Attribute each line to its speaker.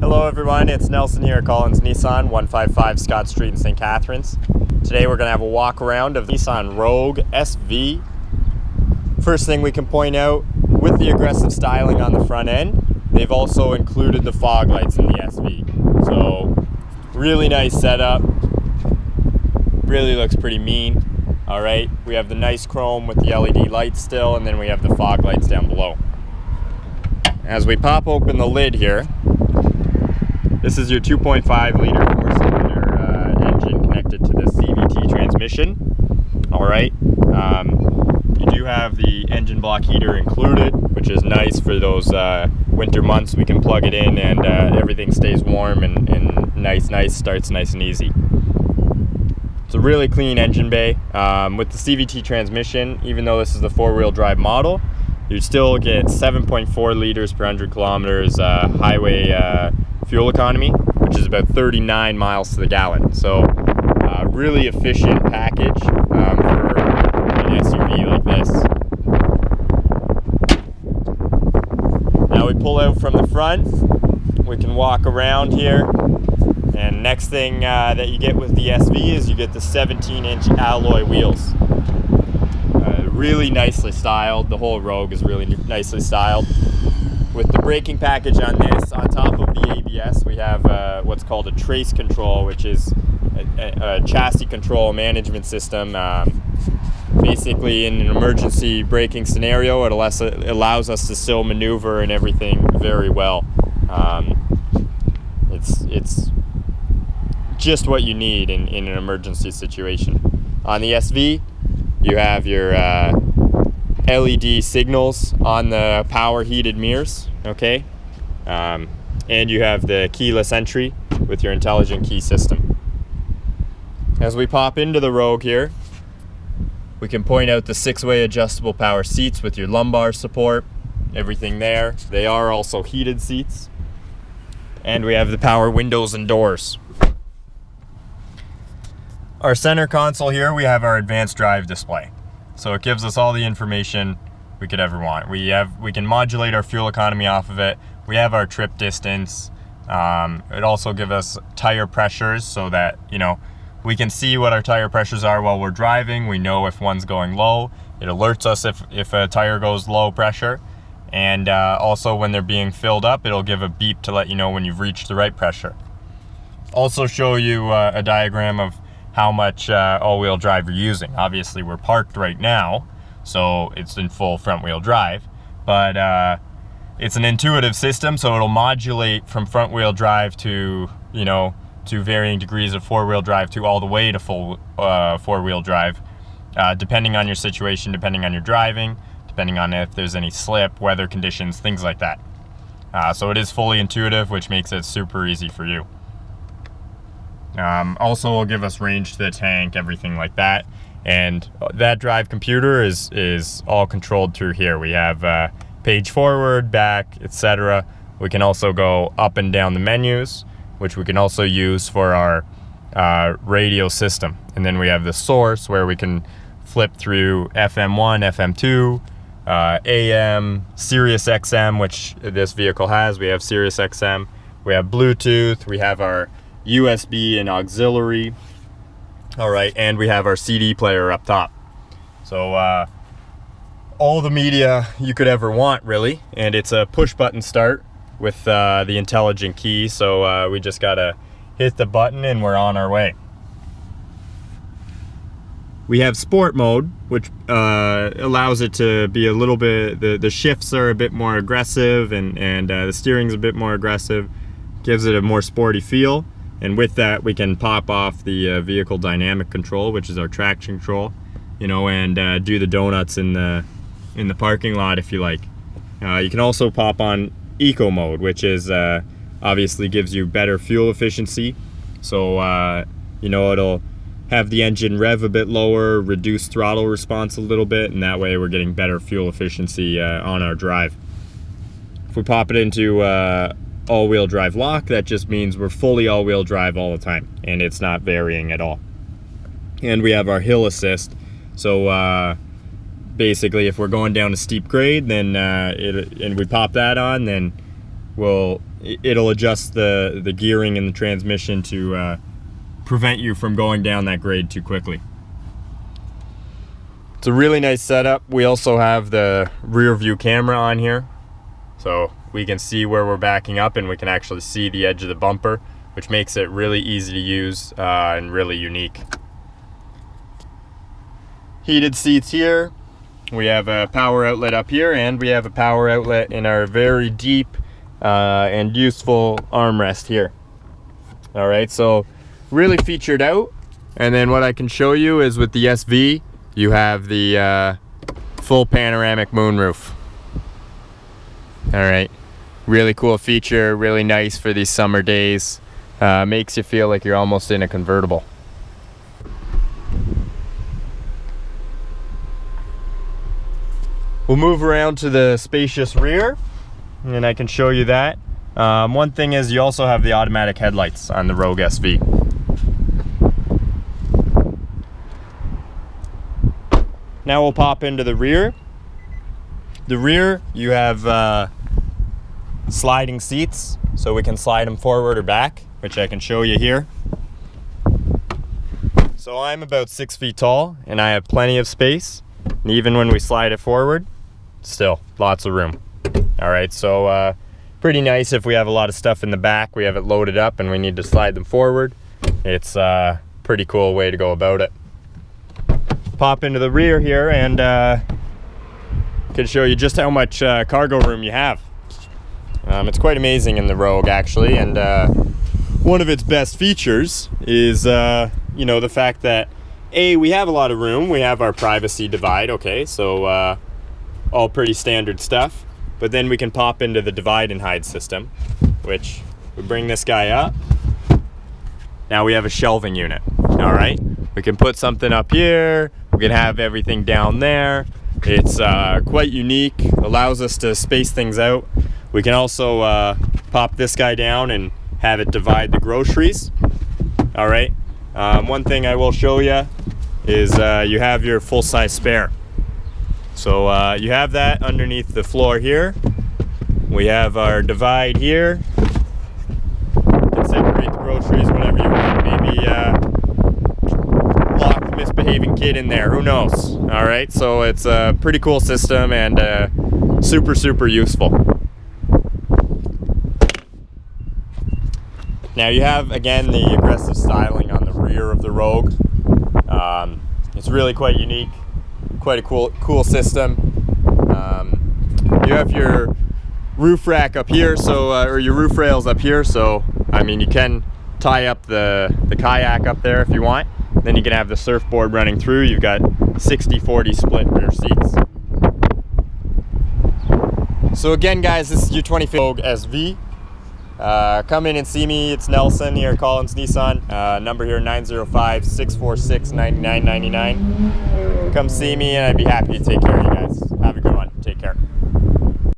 Speaker 1: Hello everyone, it's Nelson here at Collins Nissan, 155 Scott Street in St. Catharines. Today we're going to have a walk around of the Nissan Rogue SV. First thing we can point out, with the aggressive styling on the front end, they've also included the fog lights in the SV. So, really nice setup. Really looks pretty mean. Alright, we have the nice chrome with the LED lights still, and then we have the fog lights down below. As we pop open the lid here, this is your 2.5 liter four-cylinder engine connected to the CVT transmission. Alright, you do have the engine block heater included, which is nice for those winter months. We can plug it in and everything stays warm and nice, starts nice and easy. It's a really clean engine bay. With the CVT transmission, even though this is the four-wheel drive model, you still get 7.4 liters per 100 kilometers highway fuel economy, which is about 39 miles to the gallon. So really efficient package for an SUV like this. Now we pull out from the front, we can walk around here, and next thing that you get with the SV is you get the 17-inch alloy wheels. Really nicely styled. The whole Rogue is really nicely styled. With the braking package on this, on top of the ABS, we have what's called a trace control, which is a chassis control management system. Basically, in an emergency braking scenario, it allows us to still maneuver and everything very well. It's just what you need in an emergency situation. On the SV, you have your LED signals on the power heated mirrors, okay? And you have the keyless entry with your intelligent key system. As we pop into the Rogue here, we can point out the 6-way adjustable power seats with your lumbar support, everything there. They are also heated seats. And we have the power windows and doors. Our center console here, we have our advanced drive display. So it gives us all the information we could ever want. We can modulate our fuel economy off of it. We have our trip distance. It also gives us tire pressures so that, we can see what our tire pressures are while we're driving. We know if one's going low. It alerts us if a tire goes low pressure. And also when they're being filled up, it'll give a beep to let you know when you've reached the right pressure. Also show you a diagram of how much all-wheel drive you're using. Obviously we're parked right now, so it's in full front-wheel drive, but it's an intuitive system, so it'll modulate from front-wheel drive to, to varying degrees of four-wheel drive to all the way to full four-wheel drive, depending on your situation, depending on your driving, depending on if there's any slip, weather conditions, things like that. So it is fully intuitive, which makes it super easy for you. Also will give us range to the tank, everything like that, and that drive computer is all controlled through here. We have page forward, back, etc. We can also go up and down the menus, which we can also use for our radio system. And then we have the source where we can flip through FM1, FM2, AM, Sirius XM, which this vehicle has. We have Sirius XM. We have Bluetooth. We have our USB and auxiliary. Alright, and we have our CD player up top. So all the media you could ever want, really. And it's a push button start with the intelligent key, so we just gotta hit the button and we're on our way. We have sport mode, which allows it to be a little bit, the shifts are a bit more aggressive, and the steering's a bit more aggressive, gives it a more sporty feel. And with that, we can pop off the vehicle dynamic control, which is our traction control, and do the donuts in the parking lot if you like. You can also pop on eco mode, which is obviously gives you better fuel efficiency. So it'll have the engine rev a bit lower, reduce throttle response a little bit, and that way we're getting better fuel efficiency on our drive. If we pop it into all-wheel drive lock, that just means we're fully all-wheel drive all the time, and it's not varying at all. And we have our hill assist, so basically if we're going down a steep grade, then and we pop that on, then it'll adjust the gearing and the transmission to prevent you from going down that grade too quickly. It's a really nice setup. We also have the rear view camera on here, so we can see where we're backing up and we can actually see the edge of the bumper, which makes it really easy to use and really unique. Heated seats here. We have a power outlet up here, and we have a power outlet in our very deep and useful armrest here. All right, so really featured out. And then what I can show you is with the SV, you have the full panoramic moonroof. All right, really cool feature, really nice for these summer days. Makes you feel like you're almost in a convertible. We'll move around to the spacious rear, and I can show you that. One thing is you also have the automatic headlights on the Rogue SV. Now we'll pop into the rear. The rear, you have sliding seats, so we can slide them forward or back, which I can show you here. So I'm about 6 feet tall, and I have plenty of space. And even when we slide it forward, still lots of room. All right, so pretty nice if we have a lot of stuff in the back, we have it loaded up and we need to slide them forward. It's a pretty cool way to go about it. Pop into the rear here and can show you just how much cargo room you have. It's quite amazing in the Rogue actually, and one of its best features is you know, the fact that we have a lot of room. We have our privacy divide, okay, so all pretty standard stuff. But then we can pop into the divide and hide system, which we bring this guy up. Now we have a shelving unit, all right? We can put something up here. We can have everything down there. It's quite unique, allows us to space things out. We can also pop this guy down and have it divide the groceries, all right? One thing I will show you is you have your full-size spare. So you have that underneath the floor here. We have our divide here. You can separate the groceries whenever you want. Maybe lock the misbehaving kid in there, who knows? All right, so it's a pretty cool system and super, super useful. Now you have, again, the aggressive styling on the rear of the Rogue. It's really quite unique, quite a cool system. You have your roof rack up here, so or your roof rails up here, so I mean you can tie up the kayak up there if you want. Then you can have the surfboard running through. You've got 60-40 split rear seats. So again, guys, this is your 2015 Rogue SV. Come in and see me. It's Nelson here at Collins Nissan. Number here 905-646-9999. Come see me and I'd be happy to take care of you guys. Have a good one. Take care.